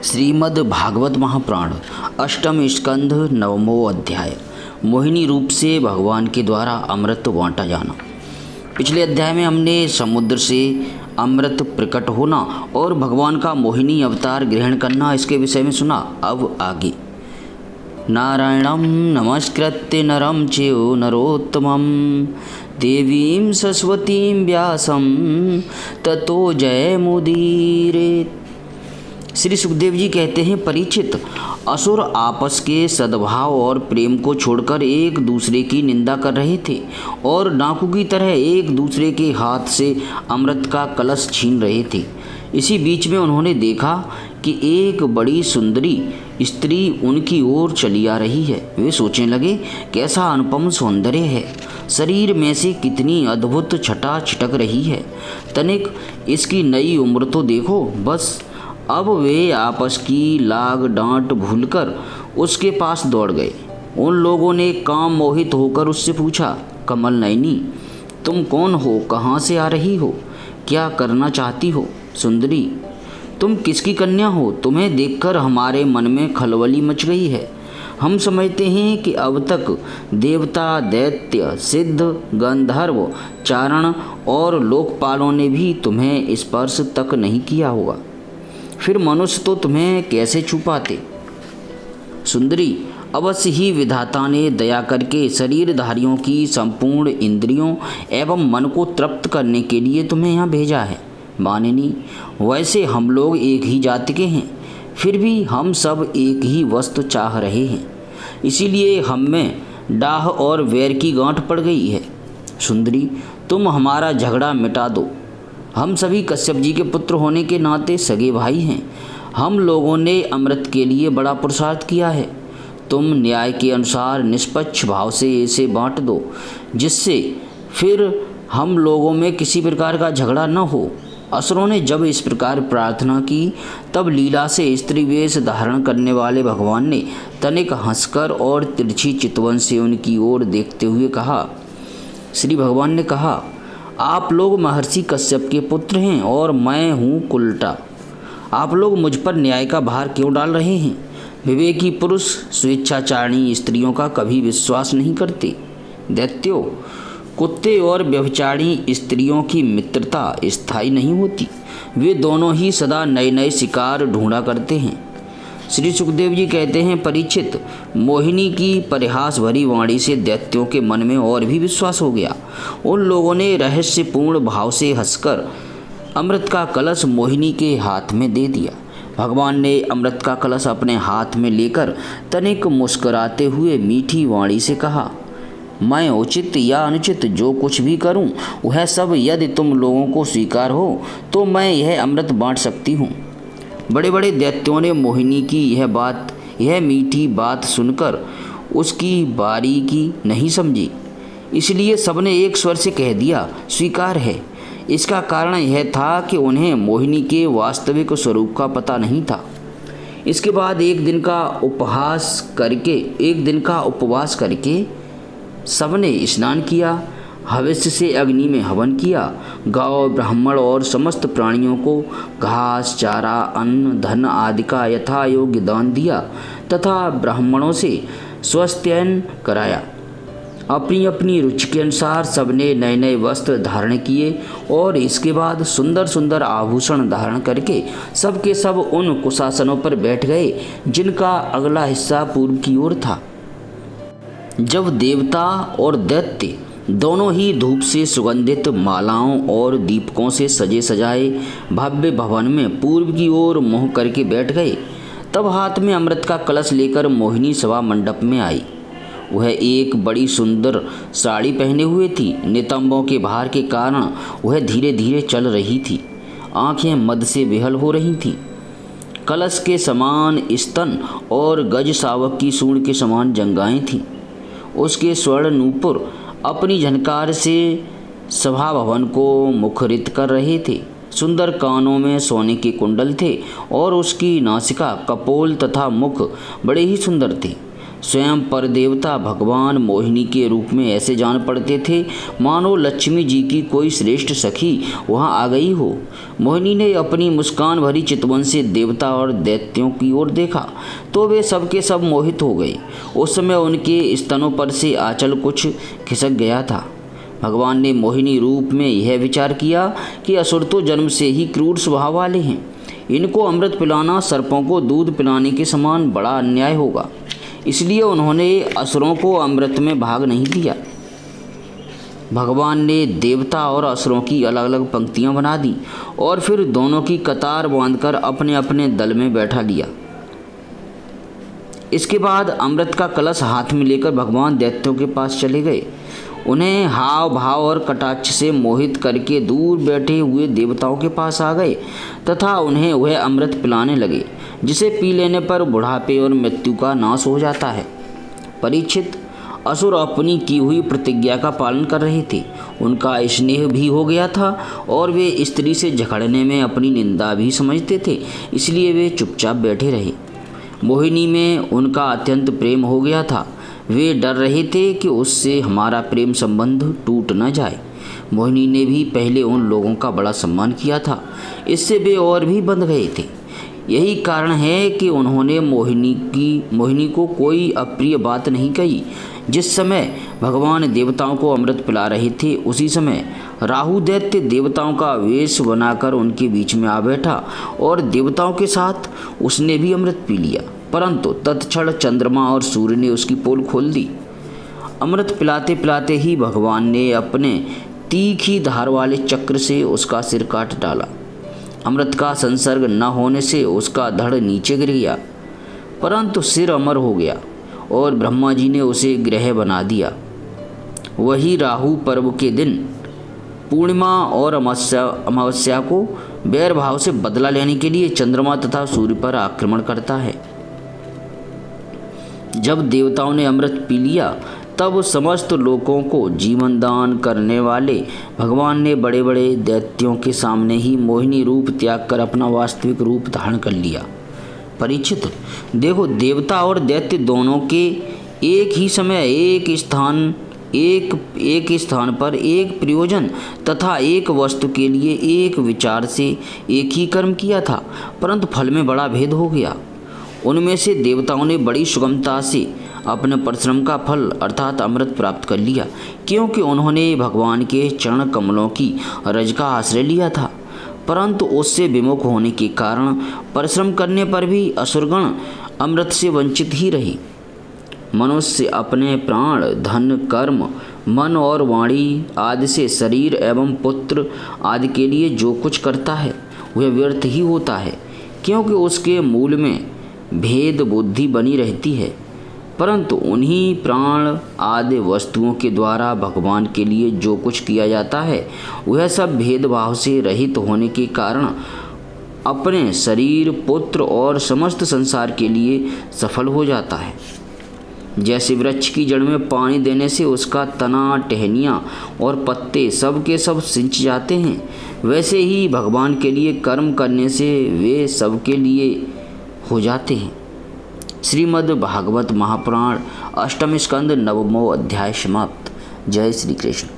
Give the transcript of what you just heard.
श्रीमद् भागवत महापुराण अष्टम स्कंध नवमो अध्याय। मोहिनी रूप से भगवान के द्वारा अमृत बांटा जाना। पिछले अध्याय में हमने समुद्र से अमृत प्रकट होना और भगवान का मोहिनी अवतार ग्रहण करना इसके विषय में सुना। अब आगे। नारायणं नमस्कृत्य नरं चैव नरोत्तमं देवीं सरस्वतीं व्यासं ततो जयमुदीरयेत्। श्री सुखदेव जी कहते हैं, परीक्षित, असुर आपस के सद्भाव और प्रेम को छोड़कर एक दूसरे की निंदा कर रहे थे और डाकू की तरह एक दूसरे के हाथ से अमृत का कलश छीन रहे थे। इसी बीच में उन्होंने देखा कि एक बड़ी सुंदरी स्त्री उनकी ओर चली आ रही है। वे सोचने लगे, कैसा अनुपम सौंदर्य है, शरीर में से कितनी अद्भुत छटा छिटक रही है, तनिक इसकी नई उम्र तो देखो बस। अब वे आपस की लाग डांट भूलकर उसके पास दौड़ गए। उन लोगों ने काम मोहित होकर उससे पूछा, कमल नयनी, तुम कौन हो, कहाँ से आ रही हो, क्या करना चाहती हो? सुंदरी, तुम किसकी कन्या हो? तुम्हें देखकर हमारे मन में खलबली मच गई है। हम समझते हैं कि अब तक देवता, दैत्य, सिद्ध, गंधर्व, चारण और लोकपालों ने भी तुम्हें स्पर्श तक नहीं किया होगा, फिर मनुष्य तो तुम्हें कैसे छू पाते? सुंदरी, अवश्य ही विधाता ने दया करके शरीरधारियों की संपूर्ण इंद्रियों एवं मन को तृप्त करने के लिए तुम्हें यहाँ भेजा है। मानिनी, वैसे हम लोग एक ही जाति के हैं, फिर भी हम सब एक ही वस्तु चाह रहे हैं, इसीलिए हम में डाह और वैर की गांठ पड़ गई है। सुंदरी, तुम हमारा झगड़ा मिटा दो। हम सभी कश्यप जी के पुत्र होने के नाते सगे भाई हैं। हम लोगों ने अमृत के लिए बड़ा पुरुषार्थ किया है। तुम न्याय के अनुसार निष्पक्ष भाव से इसे बांट दो, जिससे फिर हम लोगों में किसी प्रकार का झगड़ा न हो। असुरों ने जब इस प्रकार प्रार्थना की, तब लीला से स्त्री वेश धारण करने वाले भगवान ने तनिक हंसकर और तिरछी चितवन से उनकी ओर देखते हुए कहा। श्री भगवान ने कहा, आप लोग महर्षि कश्यप के पुत्र हैं और मैं हूँ कुलटा। आप लोग मुझ पर न्याय का भार क्यों डाल रहे हैं? विवेकी पुरुष स्वेच्छाचारिणी स्त्रियों का कभी विश्वास नहीं करते। दैत्यों, कुत्ते और व्यभिचारिणी स्त्रियों की मित्रता स्थायी नहीं होती। वे दोनों ही सदा नए नए शिकार ढूंढा करते हैं। श्री सुखदेव जी कहते हैं, परीक्षित, मोहिनी की परिहास भरी वाणी से दैत्यों के मन में और भी विश्वास हो गया। उन लोगों ने रहस्यपूर्ण भाव से हंसकर अमृत का कलश मोहिनी के हाथ में दे दिया। भगवान ने अमृत का कलश अपने हाथ में लेकर तनिक मुस्कुराते हुए मीठी वाणी से कहा, मैं उचित या अनुचित जो कुछ भी करूं, वह सब यदि तुम लोगों को स्वीकार हो तो मैं यह अमृत बांट सकती हूँ। बड़े बड़े दैत्यों ने मोहिनी की यह मीठी बात सुनकर उसकी बारीकी नहीं समझी, इसलिए सबने एक स्वर से कह दिया, स्वीकार है। इसका कारण यह था कि उन्हें मोहिनी के वास्तविक स्वरूप का पता नहीं था। इसके बाद एक दिन का उपवास करके सबने स्नान किया, हविष्य से अग्नि में हवन किया, गांव, ब्राह्मण और समस्त प्राणियों को घास, चारा, अन्न, धन आदि का यथा योग्य दान दिया तथा ब्राह्मणों से स्वस्त्ययन कराया। अपनी अपनी रुचि के अनुसार सबने नए नए वस्त्र धारण किए और इसके बाद सुंदर सुंदर आभूषण धारण करके सब के सब उन कुशासनों पर बैठ गए जिनका अगला हिस्सा पूर्व की ओर था। जब देवता और दैत्य दोनों ही धूप से सुगंधित मालाओं और दीपकों से सजे सजाए भव्य भवन में पूर्व की ओर मुँह करके बैठ गए, तब हाथ में अमृत का कलश लेकर मोहिनी सभा मंडप में आई। वह एक बड़ी सुंदर साड़ी पहने हुए थी। नितंबों के भार के कारण वह धीरे धीरे चल रही थी। आंखें मद से विहल हो रही थीं। कलश के समान स्तन और गज शावक की सूंड के समान जंघाएं थीं। उसके स्वर्ण नूपुर अपनी झनकार से सभा भवन को मुखरित कर रहे थे। सुंदर कानों में सोने के कुंडल थे और उसकी नासिका, कपोल तथा मुख बड़े ही सुंदर थे। स्वयं परदेवता भगवान मोहिनी के रूप में ऐसे जान पड़ते थे मानो लक्ष्मी जी की कोई श्रेष्ठ सखी वहां आ गई हो। मोहिनी ने अपनी मुस्कान भरी चितवन से देवता और दैत्यों की ओर देखा तो वे सब के सब मोहित हो गए। उस समय उनके स्तनों पर से आंचल कुछ खिसक गया था। भगवान ने मोहिनी रूप में यह विचार किया कि असुर तो जन्म से ही क्रूर स्वभाव वाले हैं, इनको अमृत पिलाना सर्पों को दूध पिलाने के समान बड़ा अन्याय होगा। इसलिए उन्होंने असुरों को अमृत में भाग नहीं दिया। भगवान ने देवता और असुरों की अलग अलग पंक्तियां बना दी और फिर दोनों की कतार बांधकर अपने अपने दल में बैठा लिया। इसके बाद अमृत का कलश हाथ में लेकर भगवान दैत्यों के पास चले गए। उन्हें हाव भाव और कटाक्ष से मोहित करके दूर बैठे हुए देवताओं के पास आ गए तथा उन्हें वह अमृत पिलाने लगे जिसे पी लेने पर बुढ़ापे और मृत्यु का नाश हो जाता है। परीक्षित, असुर अपनी की हुई प्रतिज्ञा का पालन कर रहे थे। उनका स्नेह भी हो गया था और वे स्त्री से झगड़ने में अपनी निंदा भी समझते थे, इसलिए वे चुपचाप बैठे रहे। मोहिनी में उनका अत्यंत प्रेम हो गया था। वे डर रहे थे कि उससे हमारा प्रेम संबंध टूट न जाए। मोहिनी ने भी पहले उन लोगों का बड़ा सम्मान किया था, इससे वे और भी बंध गए थे। यही कारण है कि उन्होंने मोहिनी को कोई अप्रिय बात नहीं कही। जिस समय भगवान देवताओं को अमृत पिला रहे थे उसी समय राहु दैत्य देवताओं का वेश बनाकर उनके बीच में आ बैठा और देवताओं के साथ उसने भी अमृत पी लिया। परंतु तत्क्षण चंद्रमा और सूर्य ने उसकी पोल खोल दी। अमृत पिलाते पिलाते ही भगवान ने अपने तीखी धार वाले चक्र से उसका सिर काट डाला। अमृत का संसर्ग न होने से उसका धड़ नीचे गिर गया, परंतु सिर अमर हो गया और ब्रह्मा जी ने उसे ग्रह बना दिया। वही राहु पर्व के दिन पूर्णिमा और अमावस्या को बैर भाव से बदला लेने के लिए चंद्रमा तथा सूर्य पर आक्रमण करता है। जब देवताओं ने अमृत पी लिया तब समस्त लोगों को जीवन दान करने वाले भगवान ने बड़े बड़े दैत्यों के सामने ही मोहिनी रूप त्याग कर अपना वास्तविक रूप धारण कर लिया। परीक्षित, देखो, देवता और दैत्य दोनों के एक ही समय एक स्थान पर एक प्रयोजन तथा एक वस्तु के लिए एक विचार से एक ही कर्म किया था, परंतु फल में बड़ा भेद हो गया। उनमें से देवताओं ने बड़ी सुगमता से अपने परिश्रम का फल अर्थात अमृत प्राप्त कर लिया, क्योंकि उन्होंने भगवान के चरण कमलों की रज का आश्रय लिया था। परंतु उससे विमुख होने के कारण परिश्रम करने पर भी असुरगण अमृत से वंचित ही रहे। मनुष्य अपने प्राण, धन, कर्म, मन और वाणी आदि से शरीर एवं पुत्र आदि के लिए जो कुछ करता है वह व्यर्थ ही होता है, क्योंकि उसके मूल में भेद बुद्धि बनी रहती है। परंतु उन्हीं प्राण आदि वस्तुओं के द्वारा भगवान के लिए जो कुछ किया जाता है वह सब भेदभाव से रहित होने के कारण अपने शरीर, पुत्र और समस्त संसार के लिए सफल हो जाता है। जैसे वृक्ष की जड़ में पानी देने से उसका तना, टहनियाँ और पत्ते सब के सब सिंच जाते हैं, वैसे ही भगवान के लिए कर्म करने से वे सब के लिए हो जाते हैं। श्रीमद् भागवत महापुराण अष्टम स्कंद नवमो अध्याय समाप्त। जय श्री कृष्ण।